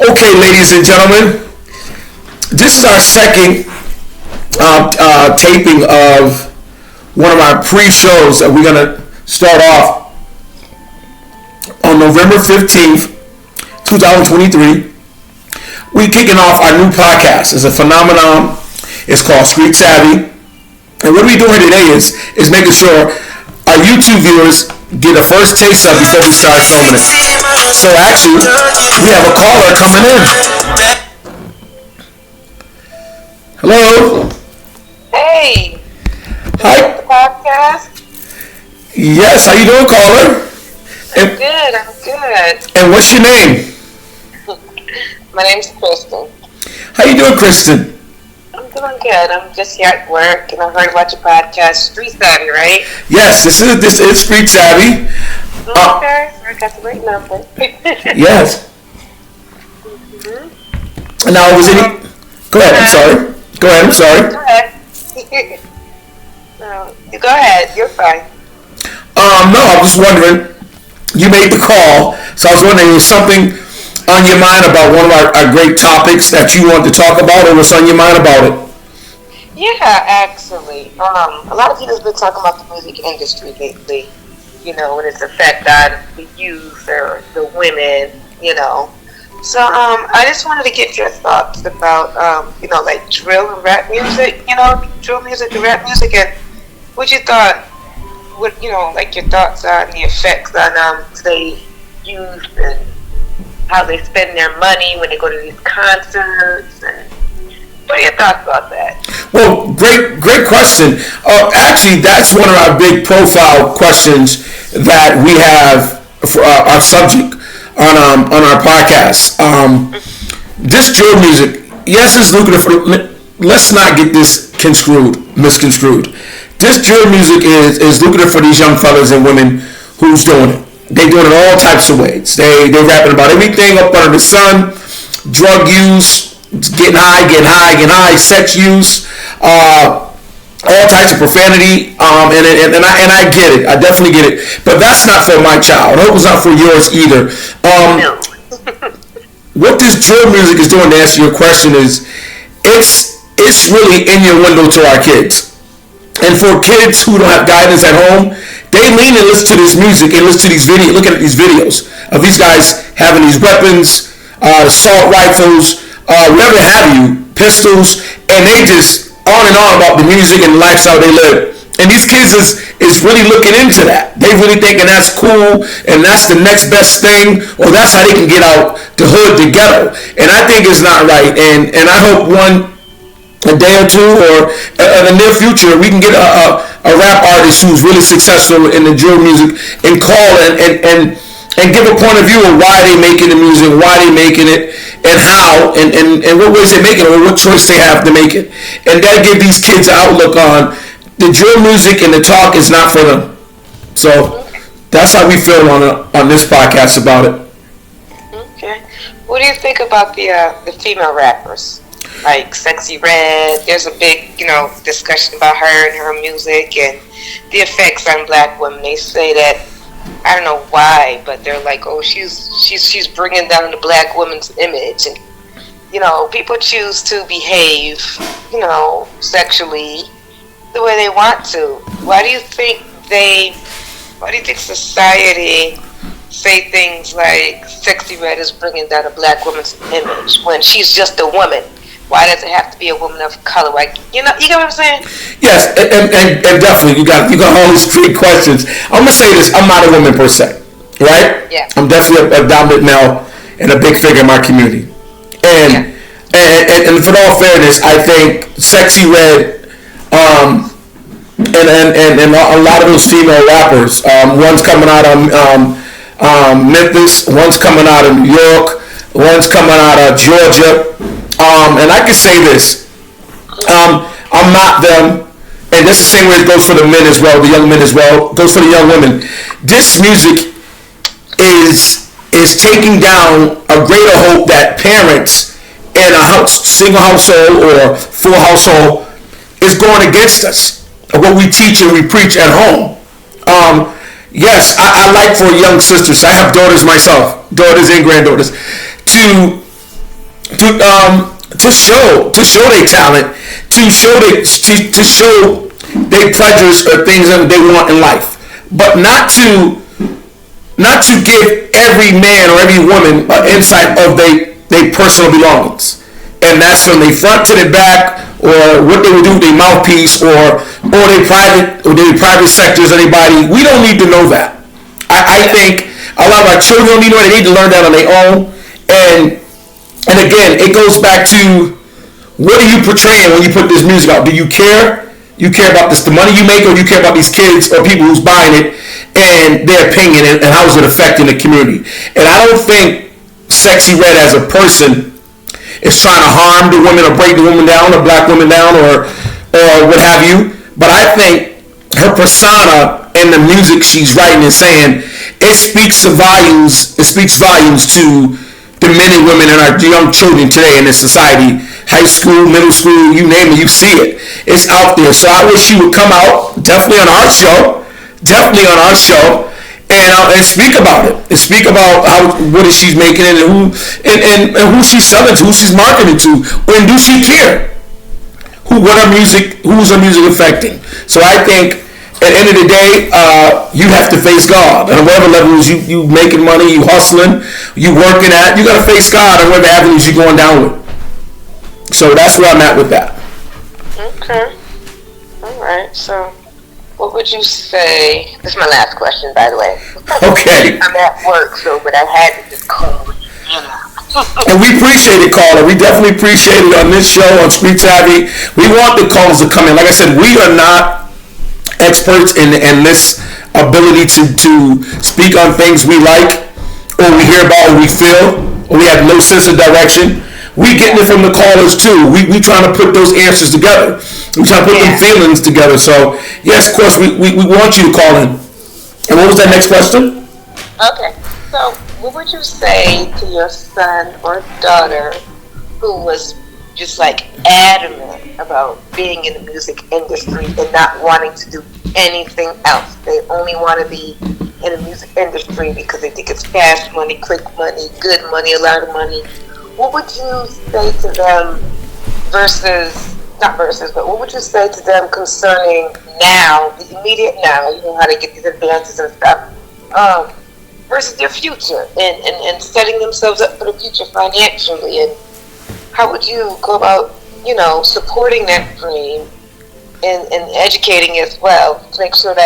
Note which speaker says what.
Speaker 1: Okay, ladies and gentlemen, this is our second taping of one of our pre-shows that we're going to start off on November 15th, 2023. We're kicking off our new podcast. It's a phenomenon. It's called Streetsavvy. And what we're doing today is making sure our YouTube viewers get a first taste of before we start filming it. So actually, we have a caller coming in. Hello.
Speaker 2: Hey.
Speaker 1: Hi.
Speaker 2: Podcast.
Speaker 1: Yes. How you doing, caller?
Speaker 2: I'm good.
Speaker 1: And what's your name?
Speaker 2: My name's Kristen.
Speaker 1: How you doing, Kristen?
Speaker 2: I'm doing good. I'm just here at work, and I heard about your podcast, Streetsavvy, right?
Speaker 1: Yes, this is Streetsavvy.
Speaker 2: Okay, so I got the right number.
Speaker 1: Yes.
Speaker 2: Mm-hmm.
Speaker 1: Now, was any? Go ahead. I'm sorry. Go ahead.
Speaker 2: Go ahead. No, you go ahead. You're fine.
Speaker 1: No, I was just wondering. You made the call, so I was wondering, was something on your mind about one of our great topics that you want to talk about, or what's on your mind about it?
Speaker 2: Yeah, actually, a lot of people's been talking about the music industry lately. You know, and its effect on the youth or the women. You know, so I just wanted to get your thoughts about like drill and rap music. You know, drill music and rap music, and what you thought. What like your thoughts on the effects on today's youth and how they spend their money when they go to these concerts, and what are your thoughts about that?
Speaker 1: Well, great question. Actually, that's one of our big profile questions that we have for our subject on our podcast. This drill music, yes, it's lucrative. Let's not get this misconstrued. This drill music is lucrative for these young fellas and women who's doing it. They doing it all types of ways. They rapping about everything up under the sun, drug use, getting high, sex use, all types of profanity, and I get it. I definitely get it. But that's not for my child. I hope it's not for yours either.
Speaker 2: No.
Speaker 1: What this drill music is doing, to answer your question, is it's really in your window to our kids. And for kids who don't have guidance at home, they lean and listen to this music and listen to these videos, looking at these videos of these guys having these weapons, assault rifles, whatever have you, pistols, and they just on and on about the music and the lifestyle they live. And these kids is really looking into that. They really thinking that's cool and that's the next best thing, or that's how they can get out the hood, the ghetto. And I think it's not right. And I hope a day or two, or in the near future, we can get a rap artist who's really successful in the drill music and call and give a point of view of why they making the music, why they making it, and how, and what ways they making it, or what choice they have to make it. And that give these kids an outlook on the drill music, and the talk is not for them. So that's how we feel on this podcast about it.
Speaker 2: Okay. What do you think about the female rappers? Like Sexy Red, there's a big, discussion about her and her music and the effects on black women. They say that, I don't know why, but they're like, oh, she's bringing down the black woman's image, and people choose to behave, sexually the way they want to. Why do you think society say things like Sexy Red is bringing down a black woman's image when she's just a woman? Why does it have to be a woman of color? Like, you get what I'm saying?
Speaker 1: Yes, and definitely, you got all these great questions. I'm gonna say this: I'm not a woman per se, right?
Speaker 2: Yeah.
Speaker 1: I'm definitely a dominant male and a big figure in my community. And for all fairness, I think Sexy Red, and a lot of those female rappers, one's coming out of Memphis, one's coming out of New York, one's coming out of Georgia. And I can say this, I'm not them, and that's the same way it goes for the men as well, the young men as well, goes for the young women. This music is taking down a greater hope that parents in a single household or full household is going against us, what we teach and we preach at home. Yes, I like for young sisters, I have daughters myself, daughters and granddaughters, to to show their talent, to show their pleasures or things that they want in life, but not to give every man or every woman an insight of their personal belongings, and that's from their front to their back, or what they would do with their mouthpiece, or their private sectors of their body. We don't need to know that. I think a lot of our children don't need to know. They need to learn that on their own. And again, it goes back to, what are you portraying when you put this music out? Do you care? You care about the money you make, or do you care about these kids or people who's buying it and their opinion, and how is it affecting the community? And I don't think Sexy Red as a person is trying to harm the women or break the woman down or black women down or what have you. But I think her persona and the music she's writing and saying, it speaks volumes. It speaks volumes to the men and women and our young children today in this society. High school, middle school, you name it, you see it. It's out there. So I wish she would come out, definitely on our show, and speak about it. And speak about what she's making, and who she's selling to, who she's marketing to, and do she care? Who's her music affecting? So I think at the end of the day, you have to face God. And whatever levels you making money, you hustling, you working at, you got to face God on whatever avenues you're going down with. So that's where I'm at with that.
Speaker 2: Okay. All right. So, what would you say? This is my last question, by the way.
Speaker 1: Okay.
Speaker 2: I'm at work, but I had to just call.
Speaker 1: And we appreciate it, caller. We definitely appreciate it on this show on Street Savvy. We want the callers to come in. Like I said, we are not experts in this ability to speak on things we like, or we hear about, or we feel, or we have no sense of direction. We getting it from the callers too. We trying to put those answers together. We trying to put them feelings together. So yes, of course, we want you to call in. And what was that next question?
Speaker 2: Okay. So what would you say to your son or daughter who was just like adamant about being in the music industry and not wanting to do anything else? They only want to be in the music industry because they think it's fast money, quick money, good money, a lot of money. What would you say to them but what would you say to them concerning now, the immediate now, you know how to get these advances and stuff, versus their future and setting themselves up for the future financially? And how would you go about, supporting that dream and educating as well to make sure that